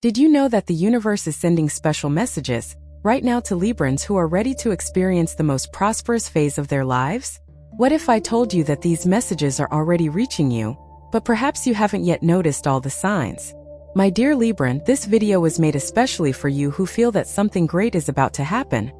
Did you know that the universe is sending special messages right now to Librans who are ready to experience the most prosperous phase of their lives? What if I told you that these messages are already reaching you, but perhaps you haven't yet noticed all the signs? My dear Libran, this video was made especially for you who feel that something great is about to happen,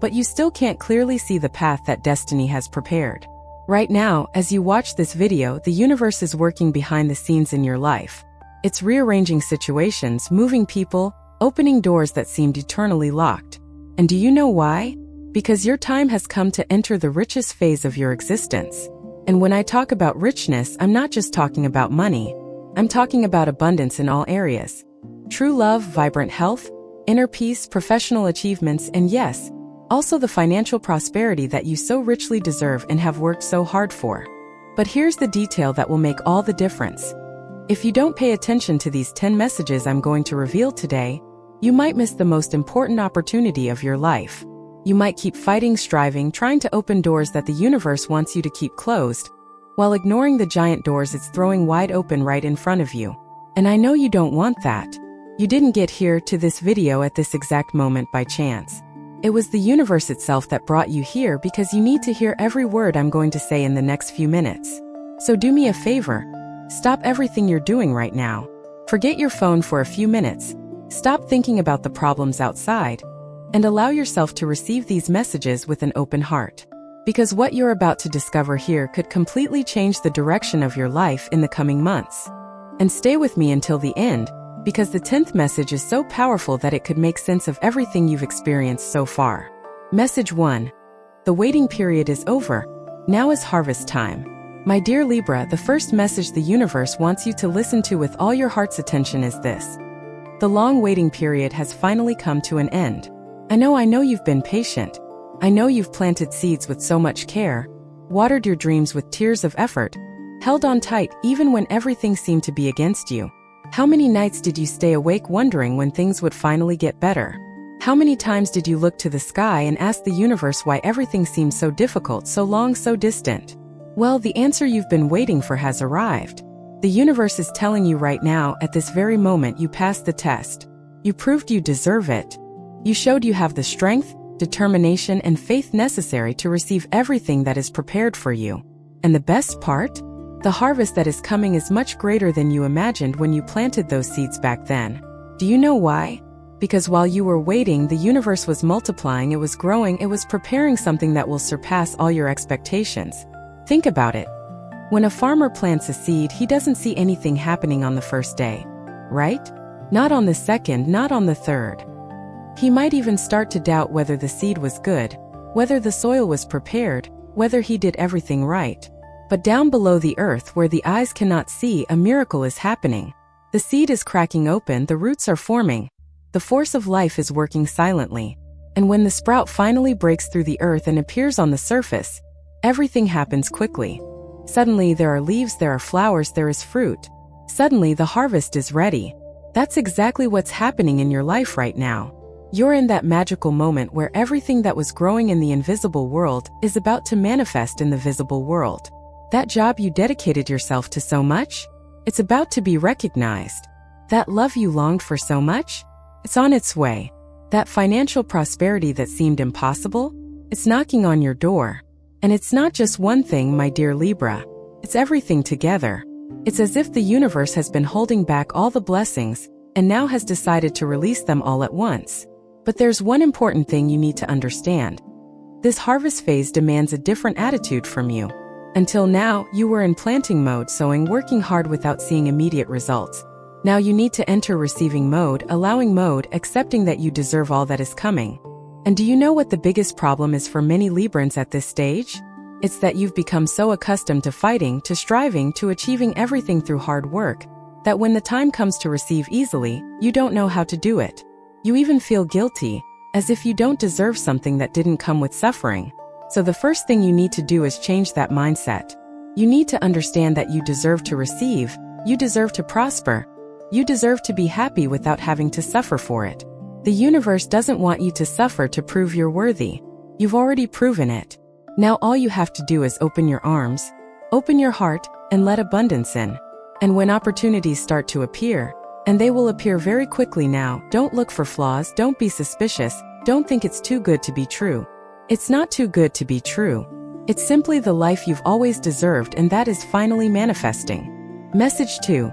but you still can't clearly see the path that destiny has prepared. Right now, as you watch this video, the universe is working behind the scenes in your life. It's rearranging situations, moving people, opening doors that seemed eternally locked. And do you know why? Because your time has come to enter the richest phase of your existence. And when I talk about richness, I'm not just talking about money. I'm talking about abundance in all areas. True love, vibrant health, inner peace, professional achievements, and yes, also the financial prosperity that you so richly deserve and have worked so hard for. But here's the detail that will make all the difference. If you don't pay attention to these 10 messages I'm going to reveal today, you might miss the most important opportunity of your life. You might keep fighting, striving, trying to open doors that the universe wants you to keep closed, while ignoring the giant doors it's throwing wide open right in front of you. And I know you don't want that. You didn't get here to this video at this exact moment by chance. It was the universe itself that brought you here because you need to hear every word I'm going to say in the next few minutes. So do me a favor. Stop everything you're doing right now. Forget your phone for a few minutes. Stop thinking about the problems outside, and allow yourself to receive these messages with an open heart. Because what you're about to discover here could completely change the direction of your life in the coming months. And stay with me until the end, because the 10th message is so powerful that it could make sense of everything you've experienced so far. Message 1. The waiting period is over. Now is harvest time. My dear Libra, the first message the universe wants you to listen to with all your heart's attention is this. The long waiting period has finally come to an end. I know you've been patient. I know you've planted seeds with so much care, watered your dreams with tears of effort, held on tight even when everything seemed to be against you. How many nights did you stay awake wondering when things would finally get better? How many times did you look to the sky and ask the universe why everything seemed so difficult, so long, so distant? Well, the answer you've been waiting for has arrived. The universe is telling you right now, at this very moment, you passed the test. You proved you deserve it. You showed you have the strength, determination, and faith necessary to receive everything that is prepared for you. And the best part? The harvest that is coming is much greater than you imagined when you planted those seeds back then. Do you know why? Because while you were waiting, the universe was multiplying, it was growing, it was preparing something that will surpass all your expectations. Think about it. When a farmer plants a seed, he doesn't see anything happening on the first day, right? Not on the second, not on the third. He might even start to doubt whether the seed was good, whether the soil was prepared, whether he did everything right. But down below the earth, where the eyes cannot see, a miracle is happening. The seed is cracking open, the roots are forming. The force of life is working silently. And when the sprout finally breaks through the earth and appears on the surface, everything happens quickly. Suddenly there are leaves, there are flowers, there is fruit. Suddenly the harvest is ready. That's exactly what's happening in your life right now. You're in that magical moment where everything that was growing in the invisible world is about to manifest in the visible world. That job you dedicated yourself to so much? It's about to be recognized. That love you longed for so much? It's on its way. That financial prosperity that seemed impossible? It's knocking on your door. And it's not just one thing, my dear Libra. It's everything together. It's as if the universe has been holding back all the blessings and now has decided to release them all at once. But there's one important thing you need to understand. This harvest phase demands a different attitude from you. Until now, you were in planting mode, sowing, working hard without seeing immediate results. Now you need to enter receiving mode, allowing mode, accepting that you deserve all that is coming. And do you know what the biggest problem is for many Librans at this stage? It's that you've become so accustomed to fighting, to striving, to achieving everything through hard work, that when the time comes to receive easily, you don't know how to do it. You even feel guilty, as if you don't deserve something that didn't come with suffering. So the first thing you need to do is change that mindset. You need to understand that you deserve to receive, you deserve to prosper, you deserve to be happy without having to suffer for it. The universe doesn't want you to suffer to prove you're worthy. You've already proven it. Now all you have to do is open your arms, open your heart, and let abundance in. And when opportunities start to appear, And they will appear very quickly now. Don't look for flaws, don't be suspicious, don't think it's too good to be true. It's not too good to be true. It's simply the life you've always deserved, and that is finally manifesting. Message 2.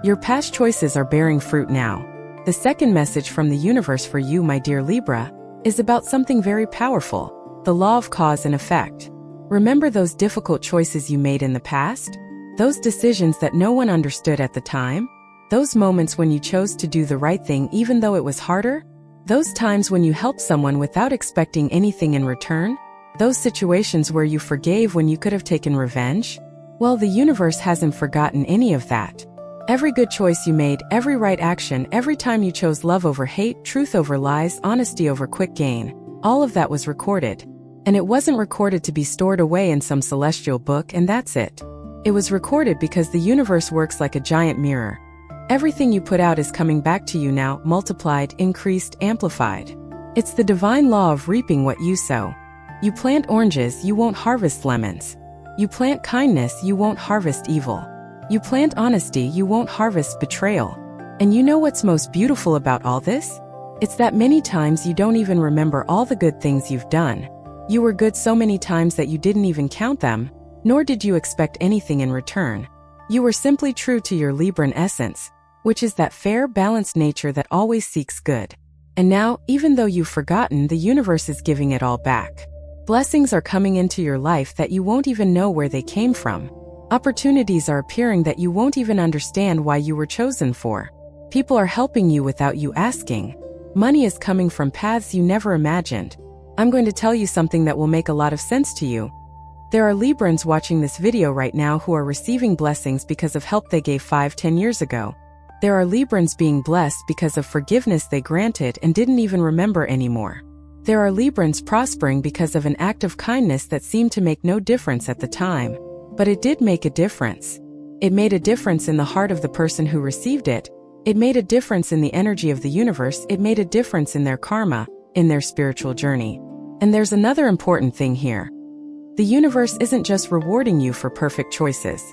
Your past choices are bearing fruit now. The second message from the universe for you, my dear Libra, is about something very powerful, the law of cause and effect. Remember those difficult choices you made in the past? Those decisions that no one understood at the time? Those moments when you chose to do the right thing even though it was harder? Those times when you helped someone without expecting anything in return? Those situations where you forgave when you could have taken revenge? Well, the universe hasn't forgotten any of that. Every good choice you made, every right action, every time you chose love over hate, truth over lies, honesty over quick gain, all of that was recorded. And it wasn't recorded to be stored away in some celestial book and that's it. It was recorded because the universe works like a giant mirror. Everything you put out is coming back to you now, multiplied, increased, amplified. It's the divine law of reaping what you sow. You plant oranges, you won't harvest lemons. You plant kindness, you won't harvest evil. You plant honesty, you won't harvest betrayal. And you know what's most beautiful about all this? It's that many times you don't even remember all the good things you've done. You were good so many times that you didn't even count them, nor did you expect anything in return. You were simply true to your Libran essence, which is that fair, balanced nature that always seeks good. And now, even though you've forgotten, the universe is giving it all back. Blessings are coming into your life that you won't even know where they came from. Opportunities are appearing that you won't even understand why you were chosen for. People are helping you without you asking. Money is coming from paths you never imagined. I'm going to tell you something that will make a lot of sense to you. There are Librans watching this video right now who are receiving blessings because of help they gave 5-10 years ago. There are Librans being blessed because of forgiveness they granted and didn't even remember anymore. There are Librans prospering because of an act of kindness that seemed to make no difference at the time. But it did make a difference. It made a difference in the heart of the person who received it. It made a difference in the energy of the universe. It made a difference in their karma, in their spiritual journey. And there's another important thing here. The universe isn't just rewarding you for perfect choices.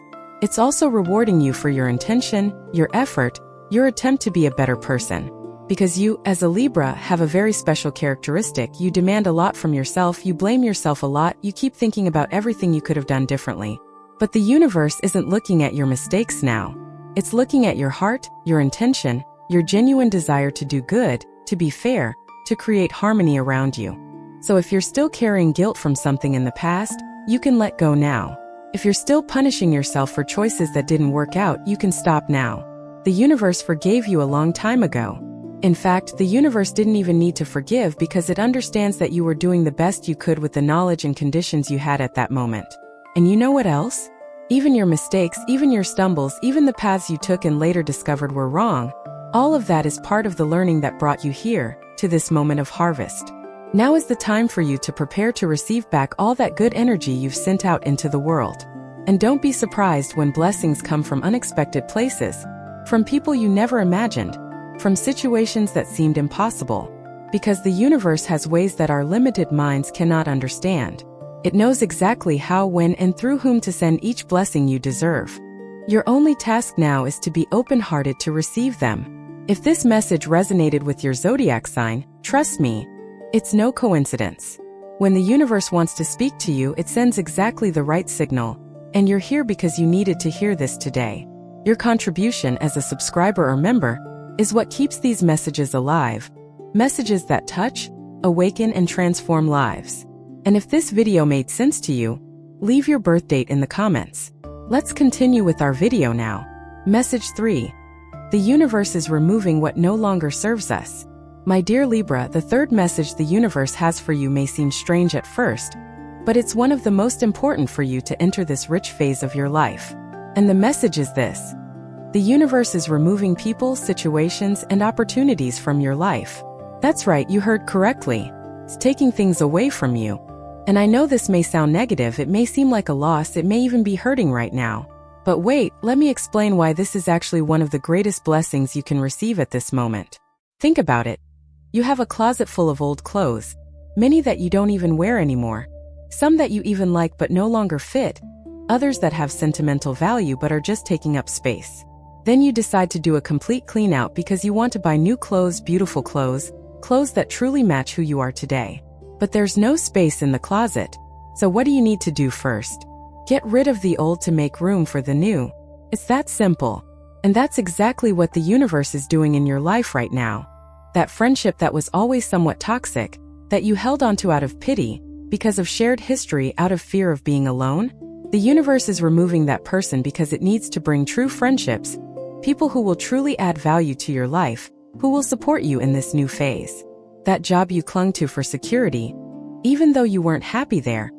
It's also rewarding you for your intention, your effort, your attempt to be a better person. Because you, as a Libra, have a very special characteristic. You demand a lot from yourself, you blame yourself a lot, you keep thinking about everything you could have done differently. But the universe isn't looking at your mistakes now. It's looking at your heart, your intention, your genuine desire to do good, to be fair, to create harmony around you. So if you're still carrying guilt from something in the past, you can let go now. If you're still punishing yourself for choices that didn't work out, you can stop now. The universe forgave you a long time ago. In fact, the universe didn't even need to forgive because it understands that you were doing the best you could with the knowledge and conditions you had at that moment. And you know what else? Even your mistakes, even your stumbles, even the paths you took and later discovered were wrong, all of that is part of the learning that brought you here, to this moment of harvest. Now is the time for you to prepare to receive back all that good energy you've sent out into the world. And don't be surprised when blessings come from unexpected places, from people you never imagined, from situations that seemed impossible. Because the universe has ways that our limited minds cannot understand. It knows exactly how, when, and through whom to send each blessing you deserve. Your only task now is to be open-hearted to receive them. If this message resonated with your zodiac sign, trust me, it's no coincidence. When the universe wants to speak to you, it sends exactly the right signal. And you're here because you needed to hear this today. Your contribution as a subscriber or member is what keeps these messages alive. Messages that touch, awaken, and transform lives. And if this video made sense to you, leave your birth date in the comments. Let's continue with our video now. Message 3. The universe is removing what no longer serves us. My dear Libra, the third message the universe has for you may seem strange at first, but it's one of the most important for you to enter this rich phase of your life. And the message is this. The universe is removing people, situations, and opportunities from your life. That's right, you heard correctly. It's taking things away from you. And I know this may sound negative, it may seem like a loss, it may even be hurting right now. But wait, let me explain why this is actually one of the greatest blessings you can receive at this moment. Think about it. You have a closet full of old clothes, many that you don't even wear anymore. Some that you even like but no longer fit, others that have sentimental value but are just taking up space. Then you decide to do a complete clean out because you want to buy new clothes, beautiful clothes, clothes that truly match who you are today. But there's no space in the closet. So what do you need to do first? Get rid of the old to make room for the new. It's that simple. And that's exactly what the universe is doing in your life right now. That friendship that was always somewhat toxic, that you held onto out of pity, because of shared history, out of fear of being alone, the universe is removing that person because it needs to bring true friendships, people who will truly add value to your life, who will support you in this new phase. That job you clung to for security, even though you weren't happy there,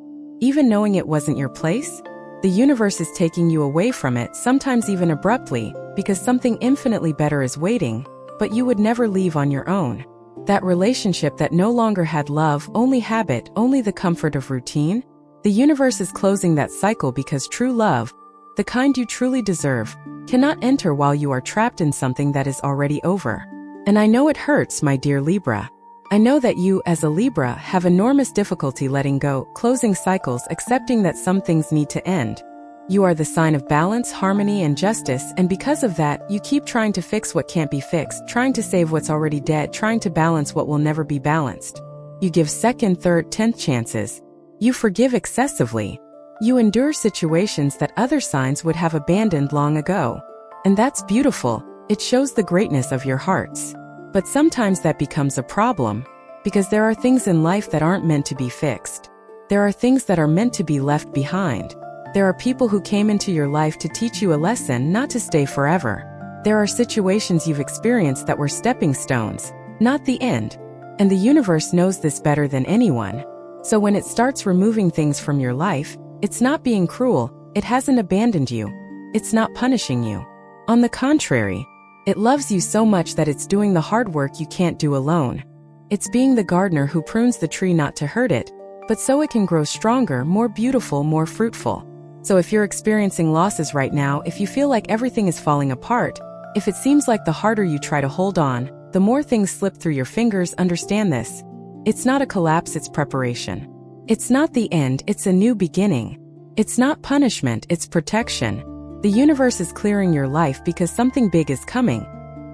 even knowing it wasn't your place, the universe is taking you away from it, sometimes even abruptly, because something infinitely better is waiting, but you would never leave on your own. That relationship that no longer had love, only habit, only the comfort of routine, the universe is closing that cycle because true love, the kind you truly deserve, cannot enter while you are trapped in something that is already over. And I know it hurts, my dear Libra. I know that you, as a Libra, have enormous difficulty letting go, closing cycles, accepting that some things need to end. You are the sign of balance, harmony, and justice, and because of that, you keep trying to fix what can't be fixed, trying to save what's already dead, trying to balance what will never be balanced. You give second, third, 10th chances. You forgive excessively. You endure situations that other signs would have abandoned long ago. And that's beautiful. It shows the greatness of your hearts. But sometimes that becomes a problem, because there are things in life that aren't meant to be fixed. There are things that are meant to be left behind. There are people who came into your life to teach you a lesson, not to stay forever. There are situations you've experienced that were stepping stones, not the end. And the universe knows this better than anyone. So when it starts removing things from your life, it's not being cruel, it hasn't abandoned you. It's not punishing you. On the contrary, it loves you so much that it's doing the hard work you can't do alone. It's being the gardener who prunes the tree not to hurt it, but so it can grow stronger, more beautiful, more fruitful. So if you're experiencing losses right now, if you feel like everything is falling apart, if it seems like the harder you try to hold on, the more things slip through your fingers, understand this. It's not a collapse, it's preparation. It's not the end, it's a new beginning. It's not punishment, it's protection. The universe is clearing your life because something big is coming.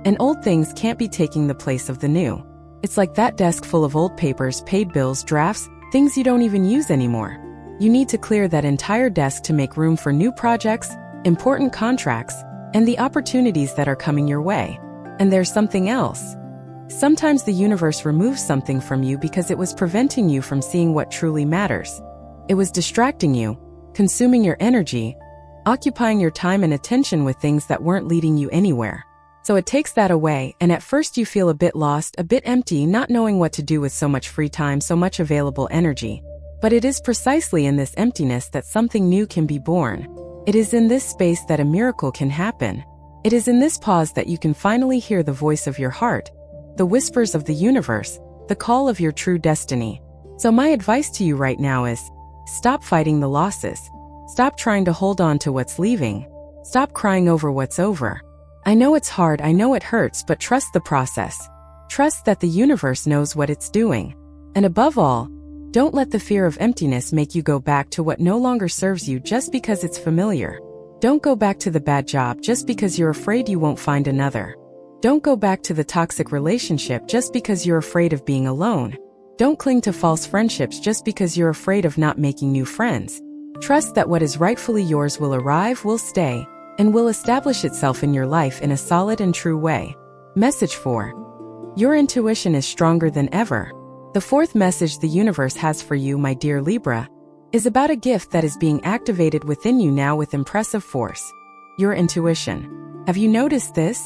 And old things can't be taking the place of the new. It's like that desk full of old papers, paid bills, drafts, things you don't even use anymore. You need to clear that entire desk to make room for new projects, important contracts, and the opportunities that are coming your way. And there's something else. Sometimes the universe removes something from you because it was preventing you from seeing what truly matters. It was distracting you, consuming your energy, occupying your time and attention with things that weren't leading you anywhere. So it takes that away, and at first you feel a bit lost, a bit empty, not knowing what to do with so much free time, so much available energy. But it is precisely in this emptiness that something new can be born. It is in this space that a miracle can happen. It is in this pause that you can finally hear the voice of your heart, the whispers of the universe, the call of your true destiny. So my advice to you right now is, stop fighting the losses. Stop trying to hold on to what's leaving. Stop crying over what's over. I know it's hard, I know it hurts, but trust the process. Trust that the universe knows what it's doing. And above all, don't let the fear of emptiness make you go back to what no longer serves you just because it's familiar. Don't go back to the bad job just because you're afraid you won't find another. Don't go back to the toxic relationship just because you're afraid of being alone. Don't cling to false friendships just because you're afraid of not making new friends. Trust that what is rightfully yours will arrive, will stay, and will establish itself in your life in a solid and true way. Message 4. Your intuition is stronger than ever. The fourth message the universe has for you, my dear Libra, is about a gift that is being activated within you now with impressive force. Your intuition. Have you noticed this?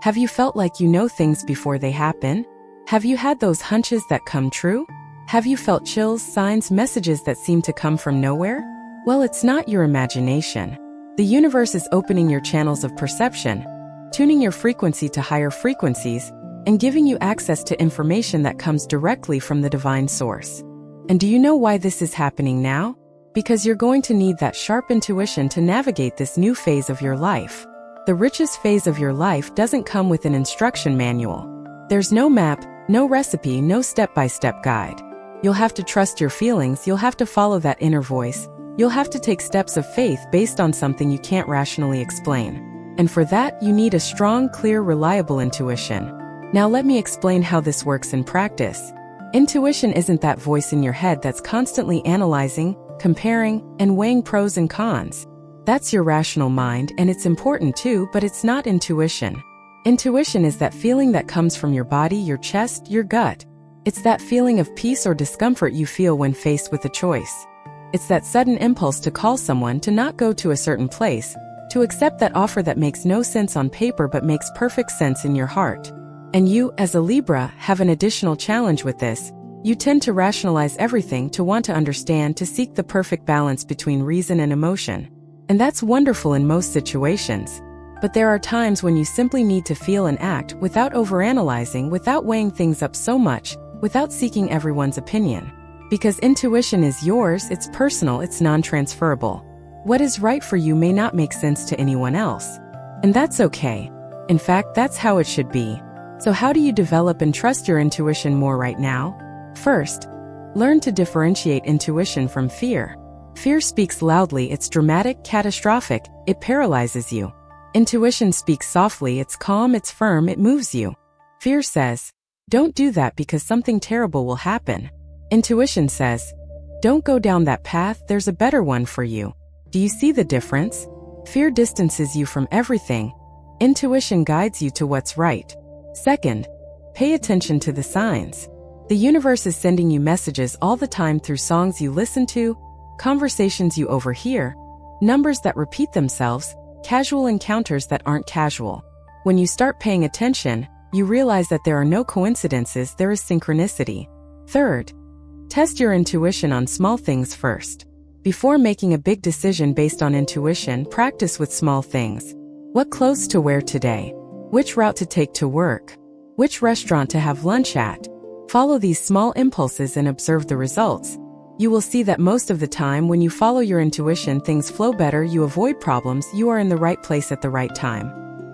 Have you felt like you know things before they happen? Have you had those hunches that come true? Have you felt chills, signs, messages that seem to come from nowhere? Well, it's not your imagination. The universe is opening your channels of perception, tuning your frequency to higher frequencies, and giving you access to information that comes directly from the divine source. And do you know why this is happening now? Because you're going to need that sharp intuition to navigate this new phase of your life. The richest phase of your life doesn't come with an instruction manual. There's no map, no recipe, no step-by-step guide. You'll have to trust your feelings, you'll have to follow that inner voice, you'll have to take steps of faith based on something you can't rationally explain. And for that, you need a strong, clear, reliable intuition. Now let me explain how this works in practice. Intuition isn't that voice in your head that's constantly analyzing, comparing, and weighing pros and cons. That's your rational mind, and it's important too, but it's not intuition. Intuition is that feeling that comes from your body, your chest, your gut. It's that feeling of peace or discomfort you feel when faced with a choice. It's that sudden impulse to call someone, to not go to a certain place, to accept that offer that makes no sense on paper but makes perfect sense in your heart. And you, as a Libra, have an additional challenge with this. You tend to rationalize everything, to want to understand, to seek the perfect balance between reason and emotion. And that's wonderful in most situations. But there are times when you simply need to feel and act without overanalyzing, without weighing things up so much, without seeking everyone's opinion. Because intuition is yours, it's personal, it's non-transferable. What is right for you may not make sense to anyone else. And that's okay. In fact, that's how it should be. So how do you develop and trust your intuition more right now? First, learn to differentiate intuition from fear. Fear speaks loudly, it's dramatic, catastrophic, it paralyzes you. Intuition speaks softly, it's calm, it's firm, it moves you. Fear says, don't do that because something terrible will happen. Intuition says, don't go down that path, there's a better one for you. Do you see the difference? Fear distances you from everything. Intuition guides you to what's right. Second, pay attention to the signs. The universe is sending you messages all the time through songs you listen to, conversations you overhear, numbers that repeat themselves, casual encounters that aren't casual. When you start paying attention, you realize that there are no coincidences, there is synchronicity. Third, test your intuition on small things first. Before making a big decision based on intuition, practice with small things. What clothes to wear today? Which route to take to work? Which restaurant to have lunch at? Follow these small impulses and observe the results. You will see that most of the time when you follow your intuition, things flow better, you avoid problems, you are in the right place at the right time.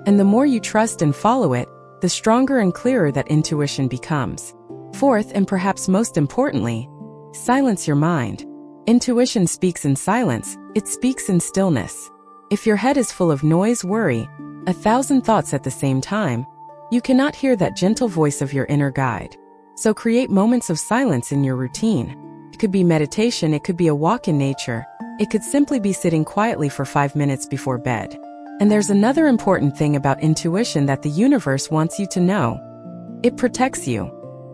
And the more you trust and follow it, the stronger and clearer that intuition becomes. Fourth, and perhaps most importantly, silence your mind. Intuition speaks in silence, it speaks in stillness. If your head is full of noise, worry, 1,000 thoughts at the same time, you cannot hear that gentle voice of your inner guide. So create moments of silence in your routine. It could be meditation, it could be a walk in nature, it could simply be sitting quietly for 5 minutes before bed. And there's another important thing about intuition that the universe wants you to know. It protects you.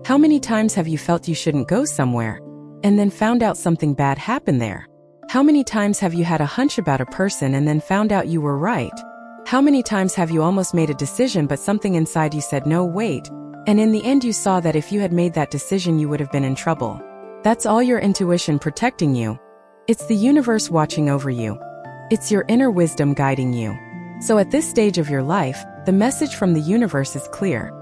How many times have you felt you shouldn't go somewhere, and then found out something bad happened there? How many times have you had a hunch about a person and then found out you were right? How many times have you almost made a decision but something inside you said no, wait, and in the end you saw that if you had made that decision you would have been in trouble? That's all your intuition protecting you. It's the universe watching over you. It's your inner wisdom guiding you. So at this stage of your life, the message from the universe is clear.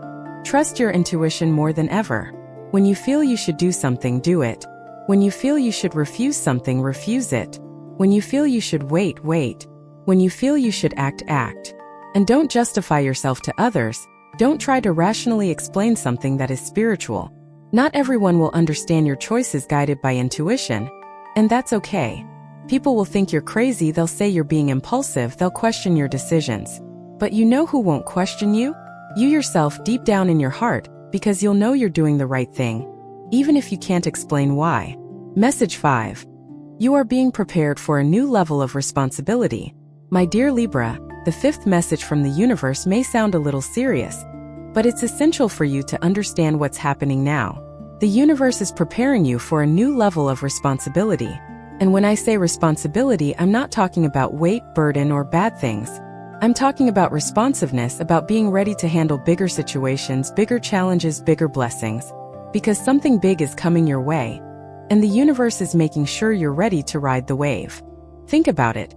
Trust your intuition more than ever. When you feel you should do something, do it. When you feel you should refuse something, refuse it. When you feel you should wait, wait. When you feel you should act, act. And don't justify yourself to others. Don't try to rationally explain something that is spiritual. Not everyone will understand your choices guided by intuition, and that's okay. People will think you're crazy, they'll say you're being impulsive, they'll question your decisions. But you know who won't question you? You yourself, deep down in your heart, because you'll know you're doing the right thing, even if you can't explain why. Message 5. You are being prepared for a new level of responsibility. My dear Libra, the fifth message from the universe may sound a little serious, but it's essential for you to understand what's happening now. The universe is preparing you for a new level of responsibility. And when I say responsibility, I'm not talking about weight, burden, or bad things. I'm talking about responsiveness, about being ready to handle bigger situations, bigger challenges, bigger blessings. Because something big is coming your way, and the universe is making sure you're ready to ride the wave. Think about it.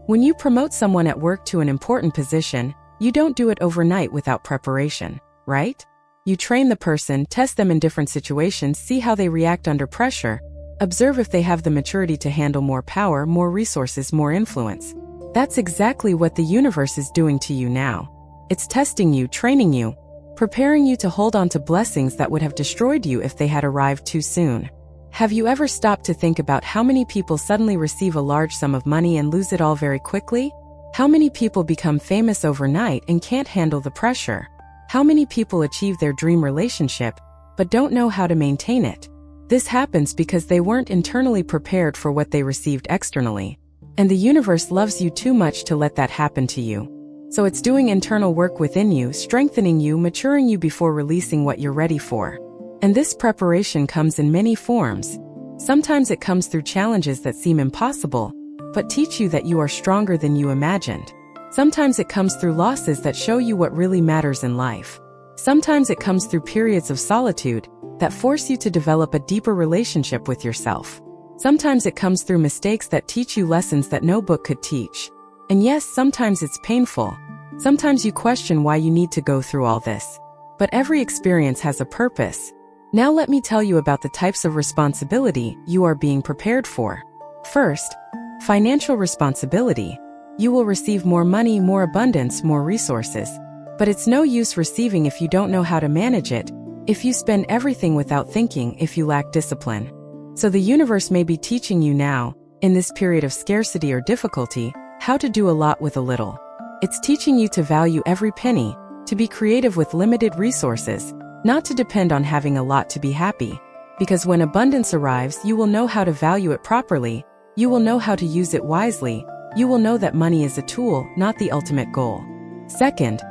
When you promote someone at work to an important position, you don't do it overnight without preparation, right? You train the person, test them in different situations, see how they react under pressure, observe if they have the maturity to handle more power, more resources, more influence. That's exactly what the universe is doing to you now. It's testing you, training you, preparing you to hold on to blessings that would have destroyed you if they had arrived too soon. Have you ever stopped to think about how many people suddenly receive a large sum of money and lose it all very quickly? How many people become famous overnight and can't handle the pressure? How many people achieve their dream relationship, but don't know how to maintain it? This happens because they weren't internally prepared for what they received externally. And the universe loves you too much to let that happen to you. So it's doing internal work within you, strengthening you, maturing you before releasing what you're ready for. And this preparation comes in many forms. Sometimes it comes through challenges that seem impossible, but teach you that you are stronger than you imagined. Sometimes it comes through losses that show you what really matters in life. Sometimes it comes through periods of solitude that force you to develop a deeper relationship with yourself. Sometimes it comes through mistakes that teach you lessons that no book could teach. And yes, sometimes it's painful. Sometimes you question why you need to go through all this. But every experience has a purpose. Now let me tell you about the types of responsibility you are being prepared for. First, financial responsibility. You will receive more money, more abundance, more resources. But it's no use receiving if you don't know how to manage it, if you spend everything without thinking, if you lack discipline. So the universe may be teaching you now, in this period of scarcity or difficulty, how to do a lot with a little. It's teaching you to value every penny, to be creative with limited resources, not to depend on having a lot to be happy. Because when abundance arrives, you will know how to value it properly, you will know how to use it wisely, you will know that money is a tool, not the ultimate goal. Second,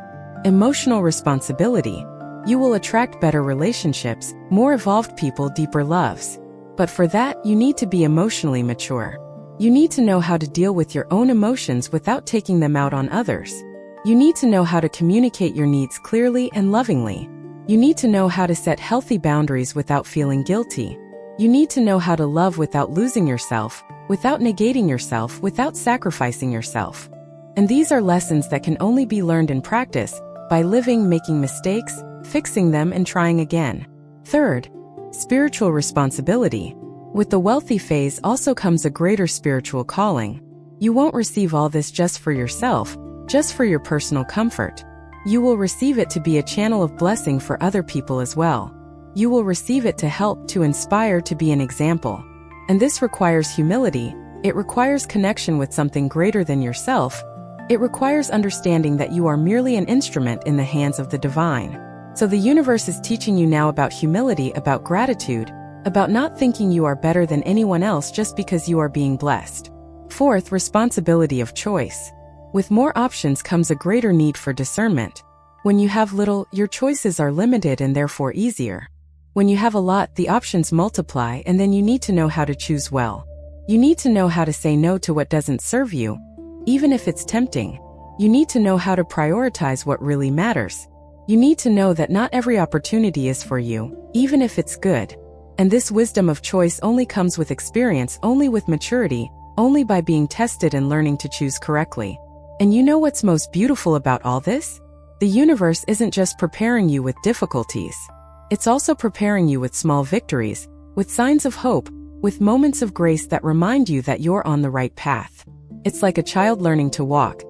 emotional responsibility. You will attract better relationships, more evolved people, deeper loves. But for that, you need to be emotionally mature. You need to know how to deal with your own emotions without taking them out on others. You need to know how to communicate your needs clearly and lovingly. You need to know how to set healthy boundaries without feeling guilty. You need to know how to love without losing yourself, without negating yourself, without sacrificing yourself. And these are lessons that can only be learned in practice, by living, making mistakes, fixing them, and trying again. Third, spiritual responsibility. With the wealthy phase also comes a greater spiritual calling. You won't receive all this just for yourself, just for your personal comfort. You will receive it to be a channel of blessing for other people as well. You will receive it to help, to inspire, to be an example. And this requires humility. It requires connection with something greater than yourself. It requires understanding that you are merely an instrument in the hands of the divine. So the universe is teaching you now about humility, about gratitude, about not thinking you are better than anyone else just because you are being blessed. Fourth, responsibility of choice. With more options comes a greater need for discernment. When you have little, your choices are limited and therefore easier. When you have a lot, the options multiply, and then you need to know how to choose well. You need to know how to say no to what doesn't serve you, even if it's tempting. You need to know how to prioritize what really matters. You need to know that not every opportunity is for you, even if it's good. And this wisdom of choice only comes with experience, only with maturity, only by being tested and learning to choose correctly. And you know what's most beautiful about all this? The universe isn't just preparing you with difficulties. It's also preparing you with small victories, with signs of hope, with moments of grace that remind you that you're on the right path. It's like a child learning to walk.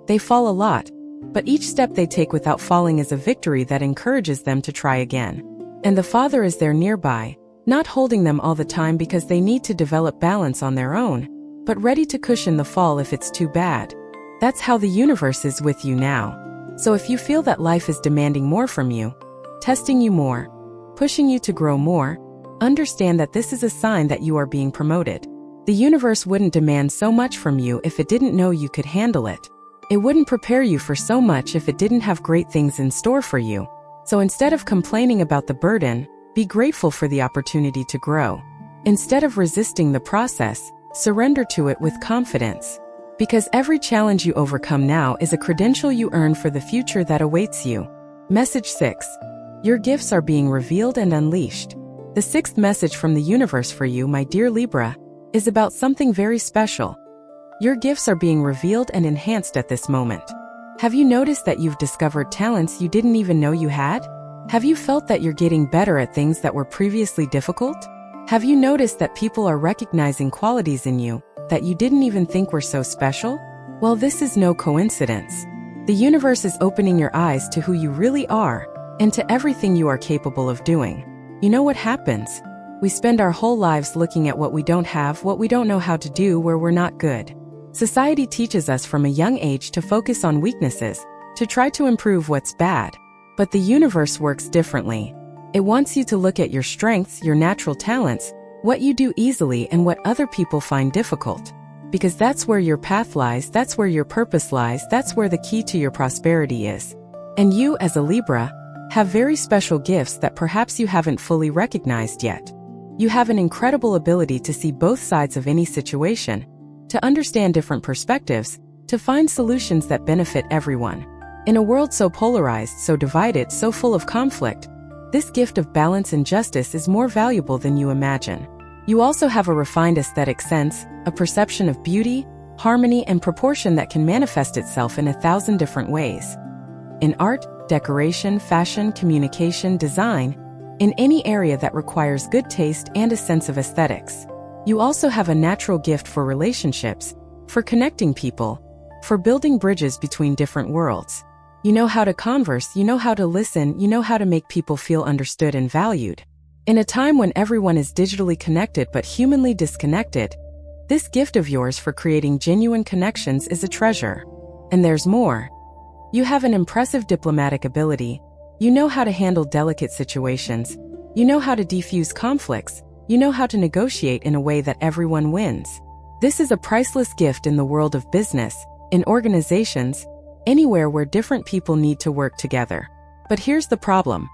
They fall a lot, but each step they take without falling is a victory that encourages them to try again. And the Father is there nearby, not holding them all the time because they need to develop balance on their own, but ready to cushion the fall if it's too bad. That's how the universe is with you now. So if you feel that life is demanding more from you, testing you more, pushing you to grow more, understand that this is a sign that you are being promoted. The universe wouldn't demand so much from you if it didn't know you could handle it. It wouldn't prepare you for so much if it didn't have great things in store for you. So instead of complaining about the burden, be grateful for the opportunity to grow. Instead of resisting the process, surrender to it with confidence. Because every challenge you overcome now is a credential you earn for the future that awaits you. Message 6. Your gifts are being revealed and unleashed. The sixth message from the universe for you, my dear Libra, is about something very special. Your gifts are being revealed and enhanced at this moment. Have you noticed that you've discovered talents you didn't even know you had? Have you felt that you're getting better at things that were previously difficult? Have you noticed that people are recognizing qualities in you that you didn't even think were so special? Well, this is no coincidence. The universe is opening your eyes to who you really are and to everything you are capable of doing. You know what happens? We spend our whole lives looking at what we don't have, what we don't know how to do, where we're not good. Society teaches us from a young age to focus on weaknesses, to try to improve what's bad. But the universe works differently. It wants you to look at your strengths, your natural talents, what you do easily and what other people find difficult. Because that's where your path lies, that's where your purpose lies, that's where the key to your prosperity is. And you, as a Libra, have very special gifts that perhaps you haven't fully recognized yet. You have an incredible ability to see both sides of any situation, to understand different perspectives, to find solutions that benefit everyone. In a world so polarized, so divided, so full of conflict, this gift of balance and justice is more valuable than you imagine. You also have a refined aesthetic sense, a perception of beauty, harmony, and proportion that can manifest itself in 1,000 different ways. In art, decoration, fashion, communication, design, in any area that requires good taste and a sense of aesthetics. You also have a natural gift for relationships, for connecting people, for building bridges between different worlds. You know how to converse, you know how to listen, you know how to make people feel understood and valued. In a time when everyone is digitally connected but humanly disconnected, this gift of yours for creating genuine connections is a treasure. And there's more. You have an impressive diplomatic ability. You know how to handle delicate situations. You know how to defuse conflicts. You know how to negotiate in a way that everyone wins. This is a priceless gift in the world of business, in organizations, anywhere where different people need to work together. But here's the problem.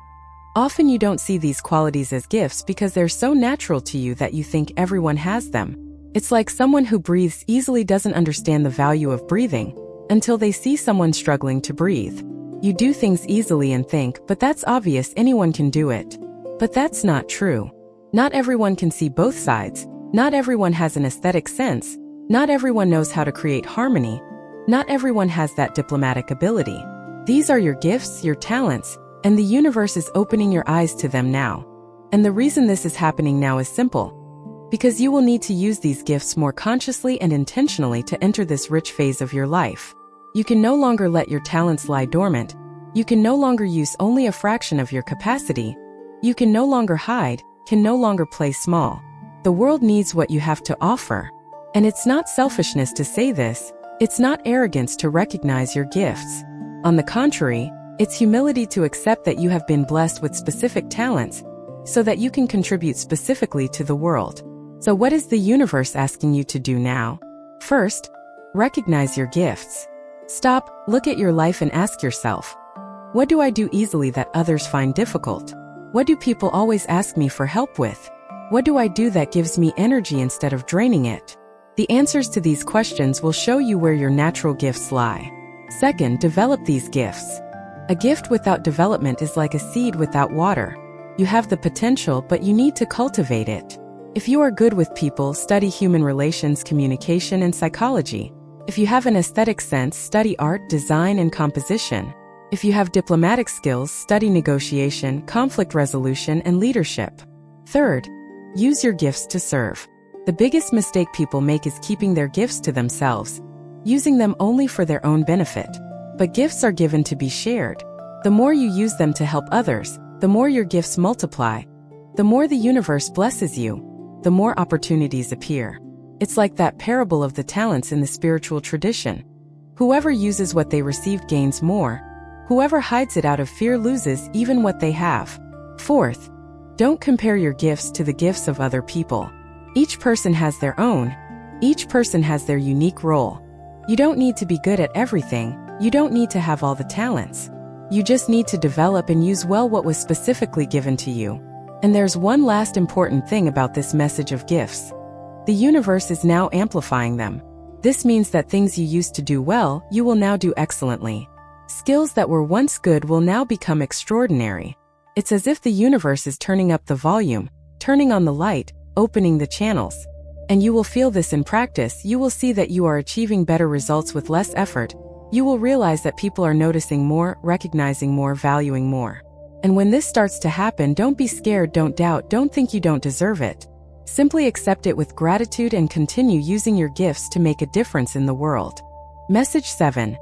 Often you don't see these qualities as gifts because they're so natural to you that you think everyone has them. It's like someone who breathes easily doesn't understand the value of breathing until they see someone struggling to breathe. You do things easily and think, but that's obvious, anyone can do it. But that's not true. Not everyone can see both sides. Not everyone has an aesthetic sense. Not everyone knows how to create harmony. Not everyone has that diplomatic ability. These are your gifts, your talents, and the universe is opening your eyes to them now. And the reason this is happening now is simple. Because you will need to use these gifts more consciously and intentionally to enter this rich phase of your life. You can no longer let your talents lie dormant. You can no longer use only a fraction of your capacity. You can no longer hide, can no longer play small. The world needs what you have to offer. And it's not selfishness to say this. It's not arrogance to recognize your gifts. On the contrary, it's humility to accept that you have been blessed with specific talents so that you can contribute specifically to the world. So what is the universe asking you to do now? First, recognize your gifts. Stop, look at your life and ask yourself, what do I do easily that others find difficult? What do people always ask me for help with? What do I do that gives me energy instead of draining it? The answers to these questions will show you where your natural gifts lie. Second, develop these gifts. A gift without development is like a seed without water. You have the potential, but you need to cultivate it. If you are good with people, study human relations, communication, and psychology. If you have an aesthetic sense, study art, design, and composition. If you have diplomatic skills, study negotiation, conflict resolution, and leadership. Third, use your gifts to serve. The biggest mistake people make is keeping their gifts to themselves, using them only for their own benefit. But gifts are given to be shared. The more you use them to help others, the more your gifts multiply. The more the universe blesses you, the more opportunities appear. It's like that parable of the talents in the spiritual tradition. Whoever uses what they received gains more. Whoever hides it out of fear loses even what they have. Fourth, don't compare your gifts to the gifts of other people. Each person has their own. Each person has their unique role. You don't need to be good at everything. You don't need to have all the talents. You just need to develop and use well what was specifically given to you. And there's one last important thing about this message of gifts. The universe is now amplifying them. This means that things you used to do well, you will now do excellently. Skills that were once good will now become extraordinary. It's as if the universe is turning up the volume, turning on the light, opening the channels. And you will feel this in practice. You will see that you are achieving better results with less effort. You will realize that people are noticing more, recognizing more, valuing more. And when this starts to happen, don't be scared, don't doubt, don't think you don't deserve it. Simply accept it with gratitude and continue using your gifts to make a difference in the world. Message 7.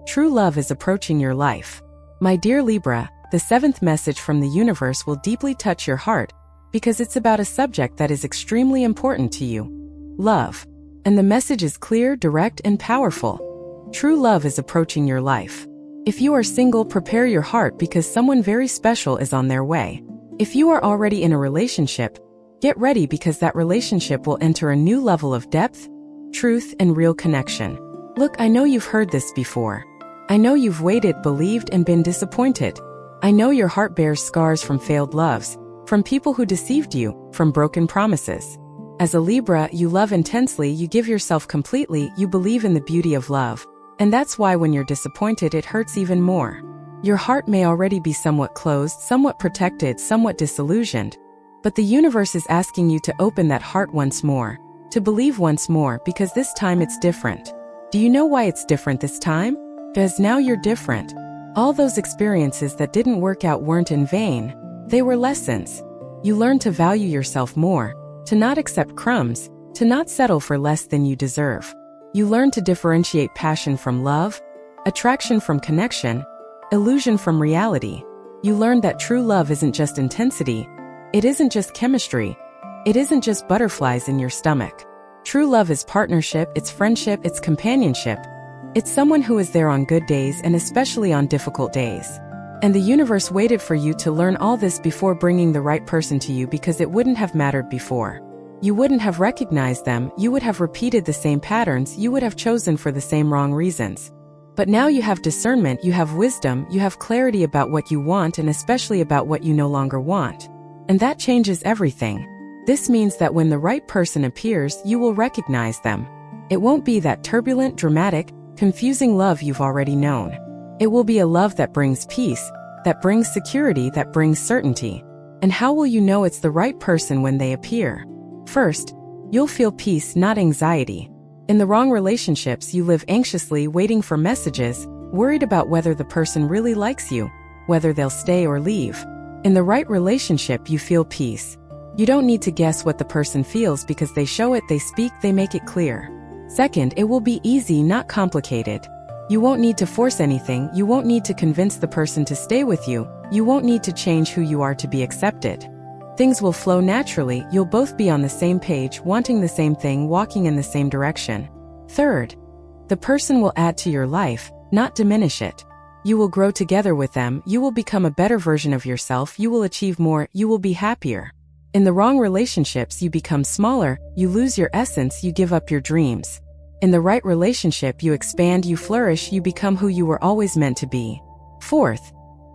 True love is approaching your life. My dear Libra, the 7th message from the universe will deeply touch your heart because it's about a subject that is extremely important to you. Love. And the message is clear, direct, and powerful. True love is approaching your life. If you are single, prepare your heart because someone very special is on their way. If you are already in a relationship, get ready because that relationship will enter a new level of depth, truth, and real connection. Look, I know you've heard this before. I know you've waited, believed, and been disappointed. I know your heart bears scars from failed loves, from people who deceived you, from broken promises. As a Libra, you love intensely, you give yourself completely, you believe in the beauty of love. And that's why when you're disappointed, it hurts even more. Your heart may already be somewhat closed, somewhat protected, somewhat disillusioned. But the universe is asking you to open that heart once more, to believe once more, because this time it's different. Do you know why it's different this time? Because now you're different. All those experiences that didn't work out weren't in vain. They were lessons. You learned to value yourself more, to not accept crumbs, to not settle for less than you deserve. You learned to differentiate passion from love, attraction from connection, illusion from reality. You learned that true love isn't just intensity, it isn't just chemistry, it isn't just butterflies in your stomach. True love is partnership, it's friendship, it's companionship. It's someone who is there on good days and especially on difficult days. And the universe waited for you to learn all this before bringing the right person to you because it wouldn't have mattered before. You wouldn't have recognized them, you would have repeated the same patterns, you would have chosen for the same wrong reasons. But now you have discernment, you have wisdom, you have clarity about what you want and especially about what you no longer want. And that changes everything. This means that when the right person appears, you will recognize them. It won't be that turbulent, dramatic, confusing love you've already known. It will be a love that brings peace, that brings security, that brings certainty. And how will you know it's the right person when they appear? First, you'll feel peace, not anxiety. In the wrong relationships, you live anxiously, waiting for messages, worried about whether the person really likes you, whether they'll stay or leave. In the right relationship, you feel peace. You don't need to guess what the person feels because they show it, they speak, they make it clear. Second, it will be easy, not complicated. You won't need to force anything, you won't need to convince the person to stay with you, you won't need to change who you are to be accepted. Things will flow naturally, you'll both be on the same page, wanting the same thing, walking in the same direction. Third, the person will add to your life, not diminish it. You will grow together with them, you will become a better version of yourself, you will achieve more, you will be happier. In the wrong relationships, you become smaller, you lose your essence, you give up your dreams. In the right relationship, you expand, you flourish, you become who you were always meant to be. Fourth,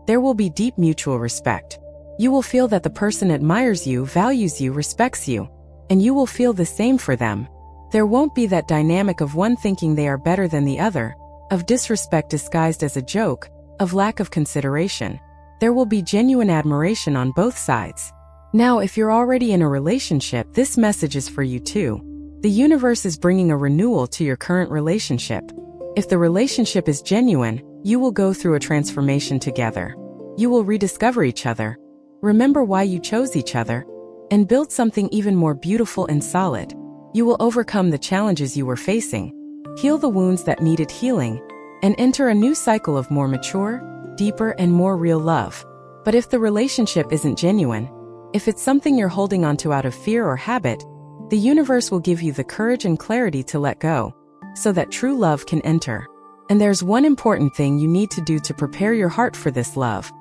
there will be deep mutual respect. You will feel that the person admires you, values you, respects you, and you will feel the same for them. There won't be that dynamic of one thinking they are better than the other, of disrespect disguised as a joke, of lack of consideration. There will be genuine admiration on both sides. Now, if you're already in a relationship, this message is for you too. The universe is bringing a renewal to your current relationship. If the relationship is genuine, you will go through a transformation together. You will rediscover each other, remember why you chose each other, and build something even more beautiful and solid. You will overcome the challenges you were facing, heal the wounds that needed healing, and enter a new cycle of more mature, deeper, and more real love. But if the relationship isn't genuine, if it's something you're holding onto out of fear or habit, the universe will give you the courage and clarity to let go, so that true love can enter. And there's one important thing you need to do to prepare your heart for this love.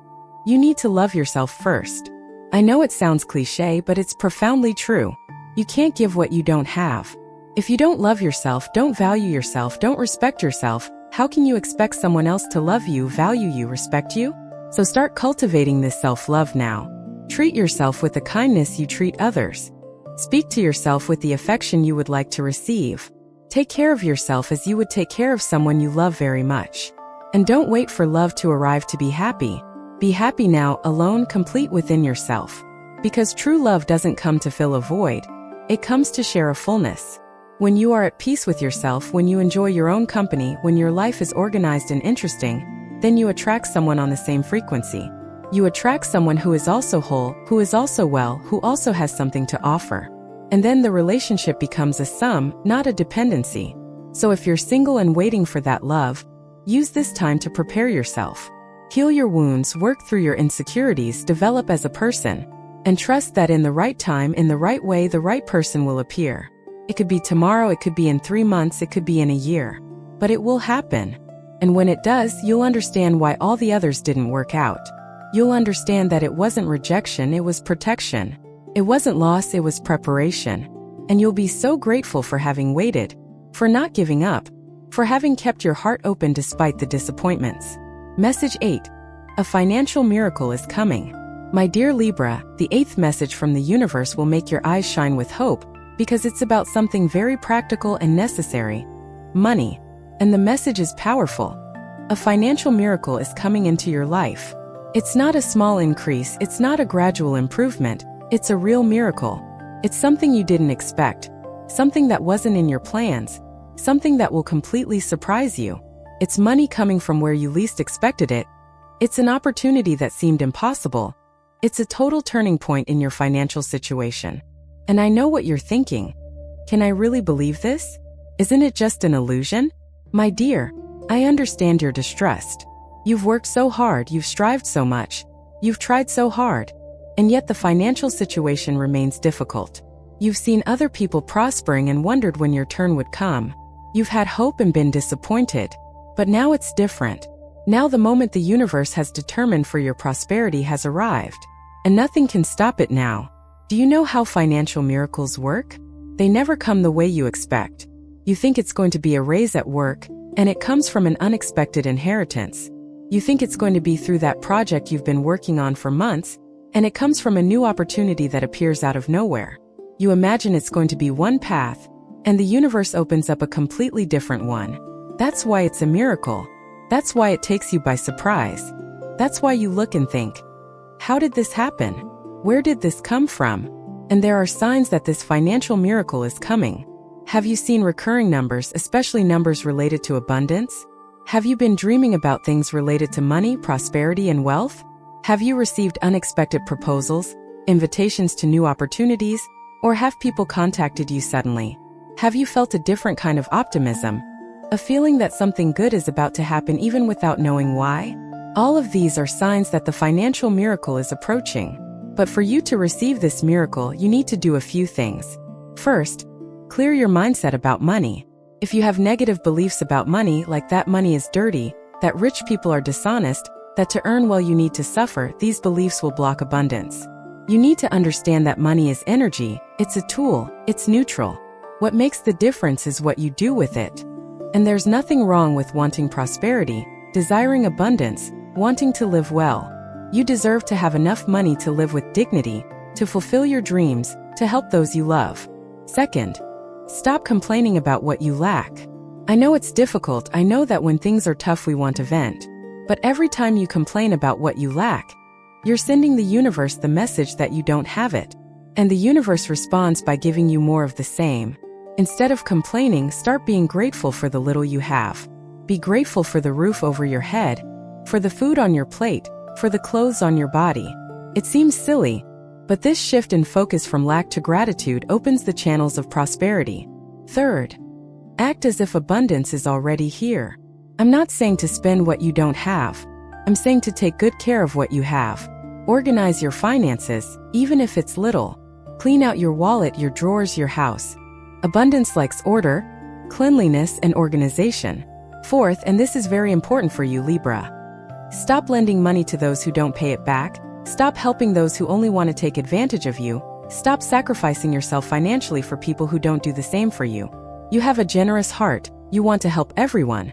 You need to love yourself first. I know it sounds cliché, but it's profoundly true. You can't give what you don't have. If you don't love yourself, don't value yourself, don't respect yourself, how can you expect someone else to love you, value you, respect you? So start cultivating this self-love now. Treat yourself with the kindness you treat others. Speak to yourself with the affection you would like to receive. Take care of yourself as you would take care of someone you love very much. And don't wait for love to arrive to be happy. Be happy now, alone, complete within yourself. Because true love doesn't come to fill a void. It comes to share a fullness. When you are at peace with yourself, when you enjoy your own company, when your life is organized and interesting, then you attract someone on the same frequency. You attract someone who is also whole, who is also well, who also has something to offer. And then the relationship becomes a sum, not a dependency. So if you're single and waiting for that love, use this time to prepare yourself. Heal your wounds, work through your insecurities, develop as a person, and trust that in the right time, in the right way, the right person will appear. It could be tomorrow, it could be in 3 months, it could be in a year. But it will happen. And when it does, you'll understand why all the others didn't work out. You'll understand that it wasn't rejection, it was protection. It wasn't loss, it was preparation. And you'll be so grateful for having waited, for not giving up, for having kept your heart open despite the disappointments. Message 8. A financial miracle is coming. My dear Libra, the 8th message from the universe will make your eyes shine with hope, because it's about something very practical and necessary. Money. And the message is powerful. A financial miracle is coming into your life. It's not a small increase, it's not a gradual improvement, it's a real miracle. It's something you didn't expect, something that wasn't in your plans, something that will completely surprise you. It's money coming from where you least expected it. It's an opportunity that seemed impossible. It's a total turning point in your financial situation. And I know what you're thinking. Can I really believe this? Isn't it just an illusion? My dear, I understand you're distressed. You've worked so hard, you've strived so much, you've tried so hard. And yet the financial situation remains difficult. You've seen other people prospering and wondered when your turn would come. You've had hope and been disappointed. But now it's different. Now the moment the universe has determined for your prosperity has arrived. And nothing can stop it now. Do you know how financial miracles work? They never come the way you expect. You think it's going to be a raise at work, and it comes from an unexpected inheritance. You think it's going to be through that project you've been working on for months, and it comes from a new opportunity that appears out of nowhere. You imagine it's going to be one path, and the universe opens up a completely different one. That's why it's a miracle. That's why it takes you by surprise. That's why you look and think, how did this happen? Where did this come from? And there are signs that this financial miracle is coming. Have you seen recurring numbers, especially numbers related to abundance? Have you been dreaming about things related to money, prosperity, and wealth? Have you received unexpected proposals, invitations to new opportunities, or have people contacted you suddenly? Have you felt a different kind of optimism? A feeling that something good is about to happen even without knowing why? All of these are signs that the financial miracle is approaching. But for you to receive this miracle, you need to do a few things. First, clear your mindset about money. If you have negative beliefs about money, like that money is dirty, that rich people are dishonest, that to earn well you need to suffer, these beliefs will block abundance. You need to understand that money is energy, it's a tool, it's neutral. What makes the difference is what you do with it. And there's nothing wrong with wanting prosperity, desiring abundance, wanting to live well. You deserve to have enough money to live with dignity, to fulfill your dreams, to help those you love. Second, stop complaining about what you lack. I know it's difficult, I know that when things are tough we want to vent. But every time you complain about what you lack, you're sending the universe the message that you don't have it. And the universe responds by giving you more of the same. Instead of complaining, start being grateful for the little you have. Be grateful for the roof over your head, for the food on your plate, for the clothes on your body. It seems silly, but this shift in focus from lack to gratitude opens the channels of prosperity. Third, act as if abundance is already here. I'm not saying to spend what you don't have. I'm saying to take good care of what you have. Organize your finances, even if it's little. Clean out your wallet, your drawers, your house. Abundance likes order, cleanliness, and organization. Fourth, and this is very important for you, Libra. Stop lending money to those who don't pay it back. Stop helping those who only want to take advantage of you. Stop sacrificing yourself financially for people who don't do the same for you. You have a generous heart. You want to help everyone.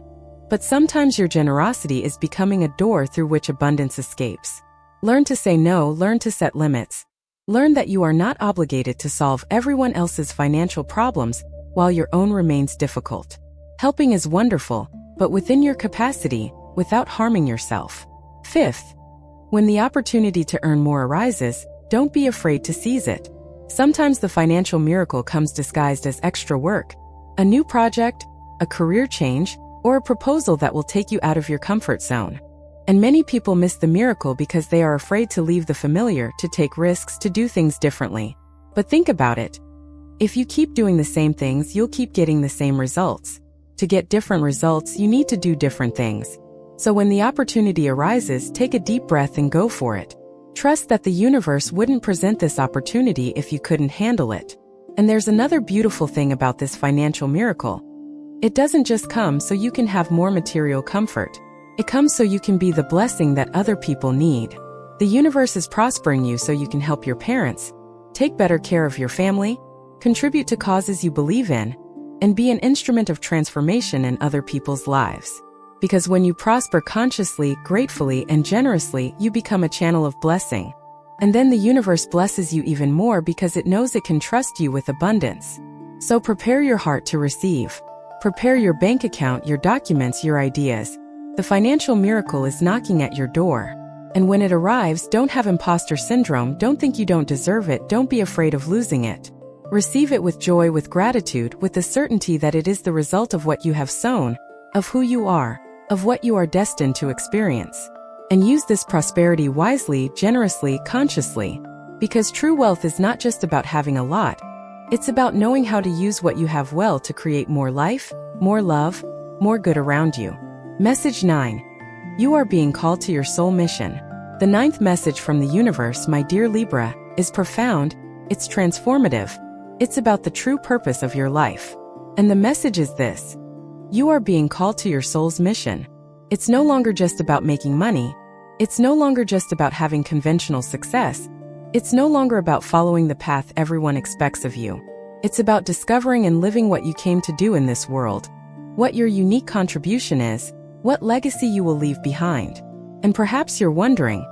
But sometimes your generosity is becoming a door through which abundance escapes. Learn to say no, learn to set limits. Learn that you are not obligated to solve everyone else's financial problems while your own remains difficult. Helping is wonderful, but within your capacity, without harming yourself. Fifth, when the opportunity to earn more arises, don't be afraid to seize it. Sometimes the financial miracle comes disguised as extra work, a new project, a career change, or a proposal that will take you out of your comfort zone. And many people miss the miracle because they are afraid to leave the familiar, to take risks, to do things differently. But think about it. If you keep doing the same things, you'll keep getting the same results. To get different results, you need to do different things. So when the opportunity arises, take a deep breath and go for it. Trust that the universe wouldn't present this opportunity if you couldn't handle it. And there's another beautiful thing about this financial miracle. It doesn't just come so you can have more material comfort. It comes so you can be the blessing that other people need. The universe is prospering you so you can help your parents, take better care of your family, contribute to causes you believe in, and be an instrument of transformation in other people's lives. Because when you prosper consciously, gratefully, and generously, you become a channel of blessing. And then the universe blesses you even more because it knows it can trust you with abundance. So prepare your heart to receive. Prepare your bank account, your documents, your ideas. The financial miracle is knocking at your door. And when it arrives, don't have imposter syndrome, don't think you don't deserve it, don't be afraid of losing it. Receive it with joy, with gratitude, with the certainty that it is the result of what you have sown, of who you are, of what you are destined to experience. And use this prosperity wisely, generously, consciously. Because true wealth is not just about having a lot. It's about knowing how to use what you have well to create more life, more love, more good around you. Message 9. You are being called to your soul mission. The 9th message from the universe, my dear Libra, is profound, it's transformative. It's about the true purpose of your life. And the message is this. You are being called to your soul's mission. It's no longer just about making money. It's no longer just about having conventional success. It's no longer about following the path everyone expects of you. It's about discovering and living what you came to do in this world. What your unique contribution is, what legacy you will leave behind. And perhaps you're wondering,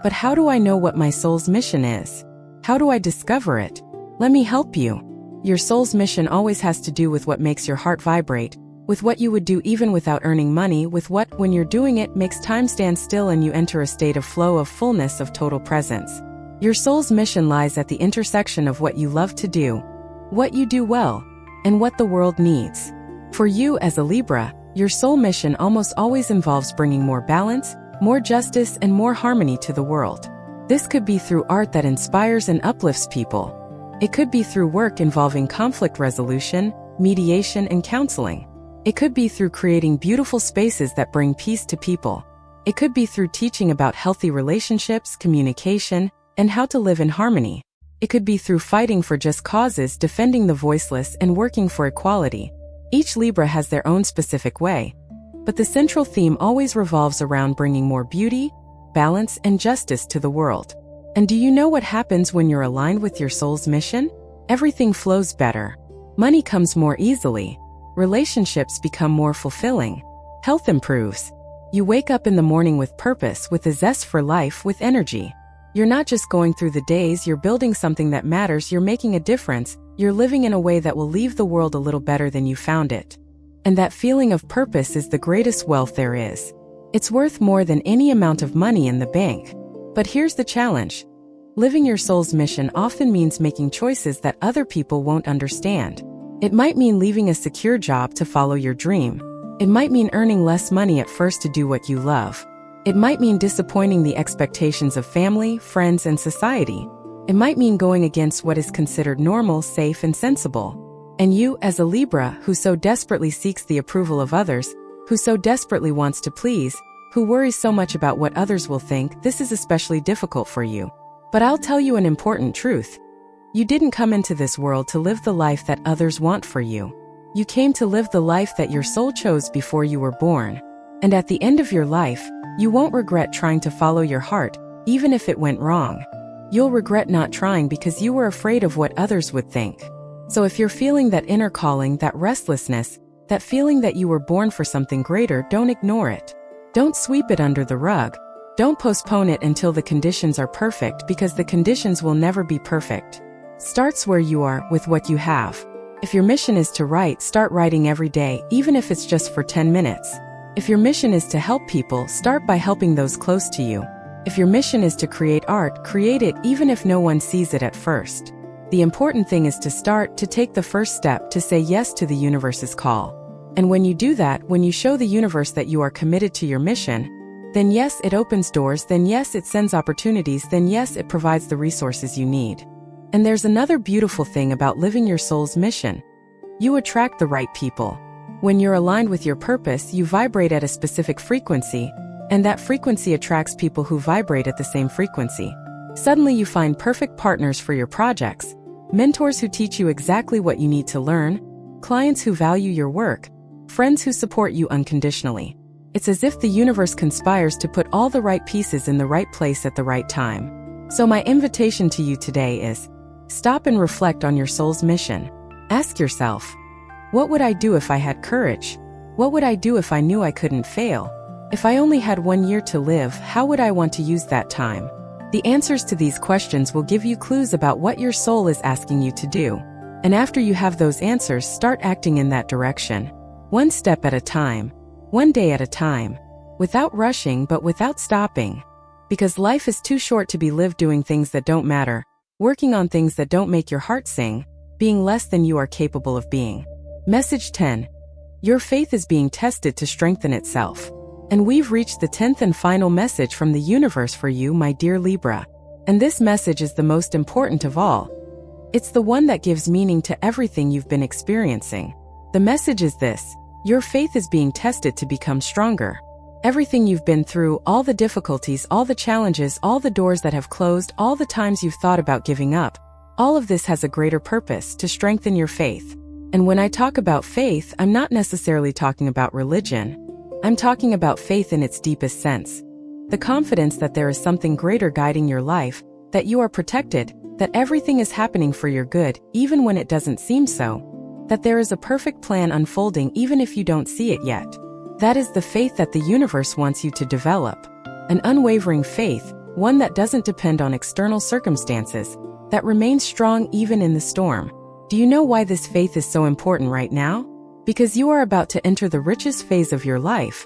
but how do I know what my soul's mission is? How do I discover it? Let me help you. Your soul's mission always has to do with what makes your heart vibrate, with what you would do even without earning money, with what, when you're doing it, makes time stand still and you enter a state of flow, of fullness, of total presence. Your soul's mission lies at the intersection of what you love to do, what you do well, and what the world needs. For you as a Libra, your soul mission almost always involves bringing more balance, more justice, and more harmony to the world. This could be through art that inspires and uplifts people. It could be through work involving conflict resolution, mediation, and counseling. It could be through creating beautiful spaces that bring peace to people. It could be through teaching about healthy relationships, communication, and how to live in harmony. It could be through fighting for just causes, defending the voiceless, and working for equality. Each Libra has their own specific way, but the central theme always revolves around bringing more beauty, balance, and justice to the world. And do you know what happens when you're aligned with your soul's mission? Everything flows better. Money comes more easily. Relationships become more fulfilling. Health improves. You wake up in the morning with purpose, with a zest for life, with energy. You're not just going through the days, you're building something that matters, you're making a difference, you're living in a way that will leave the world a little better than you found it. And that feeling of purpose is the greatest wealth there is. It's worth more than any amount of money in the bank. But here's the challenge. Living your soul's mission often means making choices that other people won't understand. It might mean leaving a secure job to follow your dream. It might mean earning less money at first to do what you love. It might mean disappointing the expectations of family, friends, and society. It might mean going against what is considered normal, safe, and sensible. And you, as a Libra, who so desperately seeks the approval of others, who so desperately wants to please, who worries so much about what others will think, this is especially difficult for you. But I'll tell you an important truth. You didn't come into this world to live the life that others want for you. You came to live the life that your soul chose before you were born. And at the end of your life, you won't regret trying to follow your heart, even if it went wrong. You'll regret not trying because you were afraid of what others would think. So if you're feeling that inner calling, that restlessness, that feeling that you were born for something greater, don't ignore it. Don't sweep it under the rug. Don't postpone it until the conditions are perfect, because the conditions will never be perfect. Starts where you are, with what you have. If your mission is to write, start writing every day, even if it's just for 10 minutes. If your mission is to help people, start by helping those close to you. If your mission is to create art, create it even if no one sees it at first. The important thing is to start, to take the first step, to say yes to the universe's call. And when you do that, when you show the universe that you are committed to your mission, then yes, it opens doors, then yes, it sends opportunities, then yes, it provides the resources you need. And there's another beautiful thing about living your soul's mission. You attract the right people. When you're aligned with your purpose, you vibrate at a specific frequency, and that frequency attracts people who vibrate at the same frequency. Suddenly you find perfect partners for your projects, mentors who teach you exactly what you need to learn, clients who value your work, friends who support you unconditionally. It's as if the universe conspires to put all the right pieces in the right place at the right time. So my invitation to you today is, stop and reflect on your soul's mission. Ask yourself, what would I do if I had courage? What would I do if I knew I couldn't fail? If I only had 1 year to live, how would I want to use that time? The answers to these questions will give you clues about what your soul is asking you to do. And after you have those answers, start acting in that direction. One step at a time, one day at a time, without rushing but without stopping. Because life is too short to be lived doing things that don't matter, working on things that don't make your heart sing, being less than you are capable of being. Message 10. Your faith is being tested to strengthen itself. And we've reached the 10th and final message from the universe for you, my dear Libra. And this message is the most important of all. It's the one that gives meaning to everything you've been experiencing. The message is this: your faith is being tested to become stronger. Everything you've been through, all the difficulties, all the challenges, all the doors that have closed, all the times you've thought about giving up, all of this has a greater purpose: to strengthen your faith. And when I talk about faith, I'm not necessarily talking about religion. I'm talking about faith in its deepest sense. The confidence that there is something greater guiding your life, that you are protected, that everything is happening for your good, even when it doesn't seem so, that there is a perfect plan unfolding even if you don't see it yet. That is the faith that the universe wants you to develop. An unwavering faith, one that doesn't depend on external circumstances, that remains strong even in the storm. Do you know why this faith is so important right now? Because you are about to enter the richest phase of your life,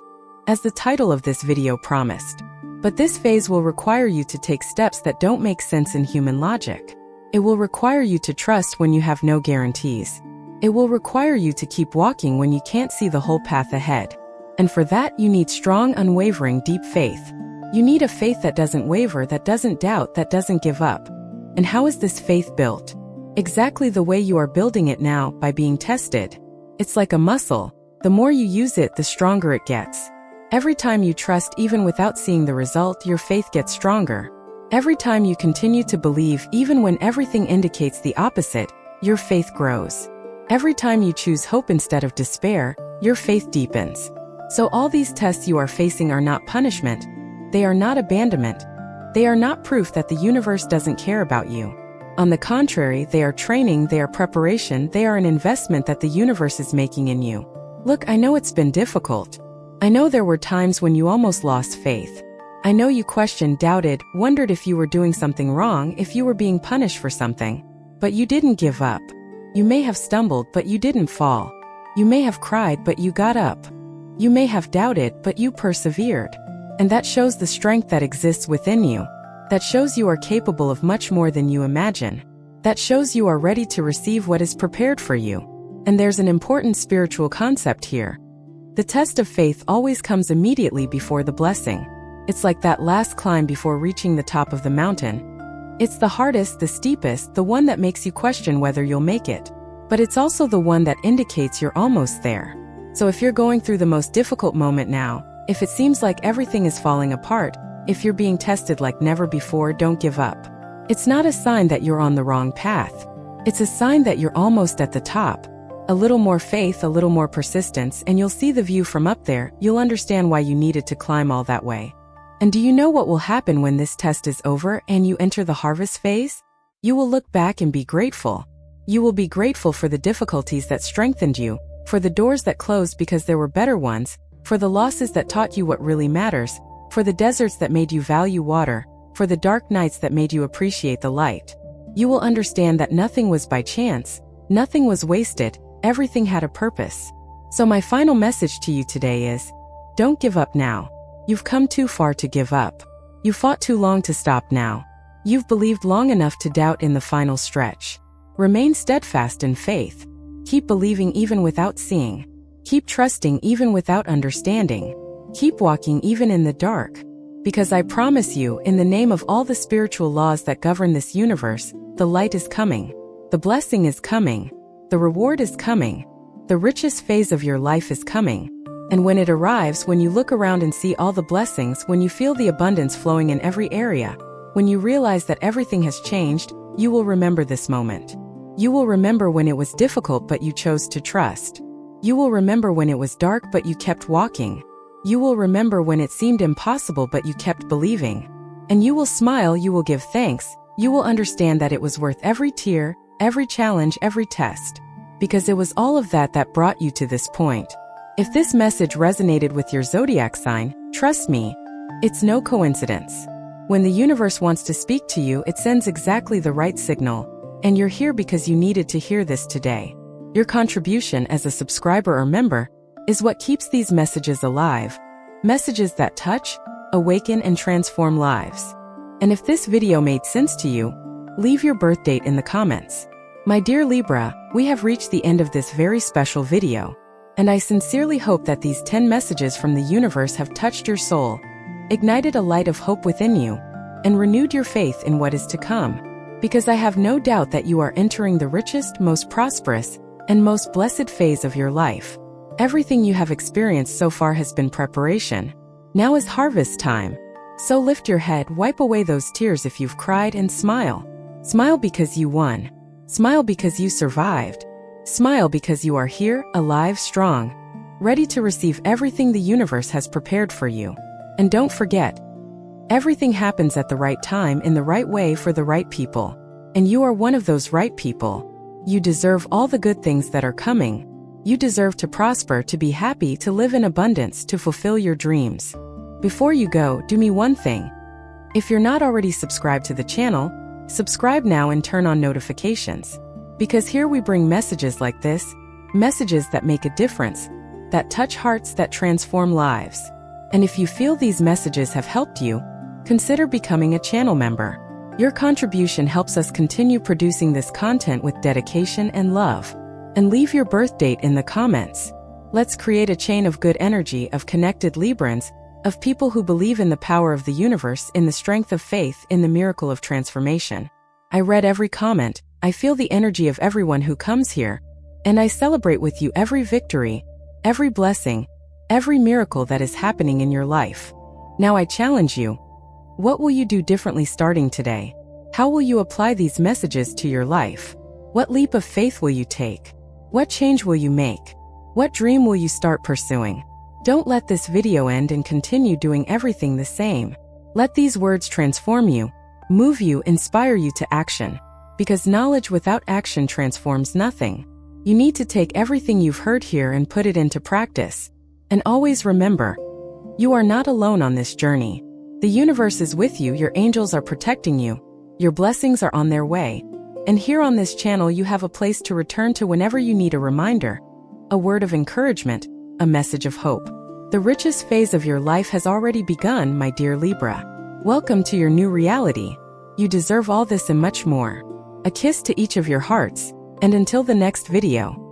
as the title of this video promised. But this phase will require you to take steps that don't make sense in human logic. It will require you to trust when you have no guarantees. It will require you to keep walking when you can't see the whole path ahead. And for that, you need strong, unwavering, deep faith. You need a faith that doesn't waver, that doesn't doubt, that doesn't give up. And how is this faith built? Exactly the way you are building it now, by being tested. It's like a muscle. The more you use it, the stronger it gets. Every time you trust even without seeing the result, your faith gets stronger. Every time you continue to believe even when everything indicates the opposite, your faith grows. Every time you choose hope instead of despair, your faith deepens. So all these tests you are facing are not punishment. They are not abandonment. They are not proof that the universe doesn't care about you. On the contrary, they are training, they are preparation, they are an investment that the universe is making in you. Look, I know it's been difficult. I know there were times when you almost lost faith. I know you questioned, doubted, wondered if you were doing something wrong, if you were being punished for something. But you didn't give up. You may have stumbled, but you didn't fall. You may have cried, but you got up. You may have doubted, but you persevered. And that shows the strength that exists within you. That shows you are capable of much more than you imagine. That shows you are ready to receive what is prepared for you. And there's an important spiritual concept here. The test of faith always comes immediately before the blessing. It's like that last climb before reaching the top of the mountain. It's the hardest, the steepest, the one that makes you question whether you'll make it. But it's also the one that indicates you're almost there. So if you're going through the most difficult moment now, if it seems like everything is falling apart, if you're being tested like never before, don't give up. It's not a sign that you're on the wrong path. It's a sign that you're almost at the top. A little more faith, a little more persistence, and you'll see the view from up there. You'll understand why you needed to climb all that way. And do you know what will happen when this test is over and you enter the harvest phase? You will look back and be grateful. You will be grateful for the difficulties that strengthened you, for the doors that closed because there were better ones, for the losses that taught you what really matters, for the deserts that made you value water, for the dark nights that made you appreciate the light. You will understand that nothing was by chance, nothing was wasted, everything had a purpose. So my final message to you today is, don't give up now. You've come too far to give up. You fought too long to stop now. You've believed long enough to doubt in the final stretch. Remain steadfast in faith. Keep believing even without seeing. Keep trusting even without understanding. Keep walking even in the dark. Because I promise you, in the name of all the spiritual laws that govern this universe, the light is coming. The blessing is coming. The reward is coming. The richest phase of your life is coming. And when it arrives, when you look around and see all the blessings, when you feel the abundance flowing in every area, when you realize that everything has changed, you will remember this moment. You will remember when it was difficult but you chose to trust. You will remember when it was dark but you kept walking. You will remember when it seemed impossible but you kept believing. And you will smile, you will give thanks, you will understand that it was worth every tear, every challenge, every test. Because it was all of that that brought you to this point. If this message resonated with your zodiac sign, trust me, it's no coincidence. When the universe wants to speak to you, it sends exactly the right signal, and you're here because you needed to hear this today. Your contribution as a subscriber or member is what keeps these messages alive. Messages that touch, awaken, and transform lives. And if this video made sense to you, leave your birth date in the comments. My dear Libra, we have reached the end of this very special video. And I sincerely hope that these 10 messages from the universe have touched your soul, ignited a light of hope within you, and renewed your faith in what is to come. Because I have no doubt that you are entering the richest, most prosperous, and most blessed phase of your life. Everything you have experienced so far has been preparation. Now is harvest time. So lift your head, wipe away those tears if you've cried, and smile. Smile because you won. Smile because you survived. Smile because you are here, alive, strong, ready to receive everything the universe has prepared for you. And don't forget, everything happens at the right time, in the right way, for the right people. And you are one of those right people. You deserve all the good things that are coming. You deserve to prosper, to be happy, to live in abundance, to fulfill your dreams. Before you go, do me one thing. If you're not already subscribed to the channel, subscribe now and turn on notifications. Because here we bring messages like this, messages that make a difference, that touch hearts, that transform lives. And if you feel these messages have helped you, consider becoming a channel member. Your contribution helps us continue producing this content with dedication and love. And leave your birth date in the comments. Let's create a chain of good energy, of connected Librans, of people who believe in the power of the universe, in the strength of faith, in the miracle of transformation. I read every comment, I feel the energy of everyone who comes here, and I celebrate with you every victory, every blessing, every miracle that is happening in your life. Now I challenge you. What will you do differently starting today? How will you apply these messages to your life? What leap of faith will you take? What change will you make? What dream will you start pursuing? Don't let this video end and continue doing everything the same. Let these words transform you, move you, inspire you to action. Because knowledge without action transforms nothing. You need to take everything you've heard here and put it into practice. And always remember, you are not alone on this journey. The universe is with you, your angels are protecting you, your blessings are on their way. And here on this channel you have a place to return to whenever you need a reminder, a word of encouragement, a message of hope. The richest phase of your life has already begun, my dear Libra. Welcome to your new reality. You deserve all this and much more. A kiss to each of your hearts, and until the next video.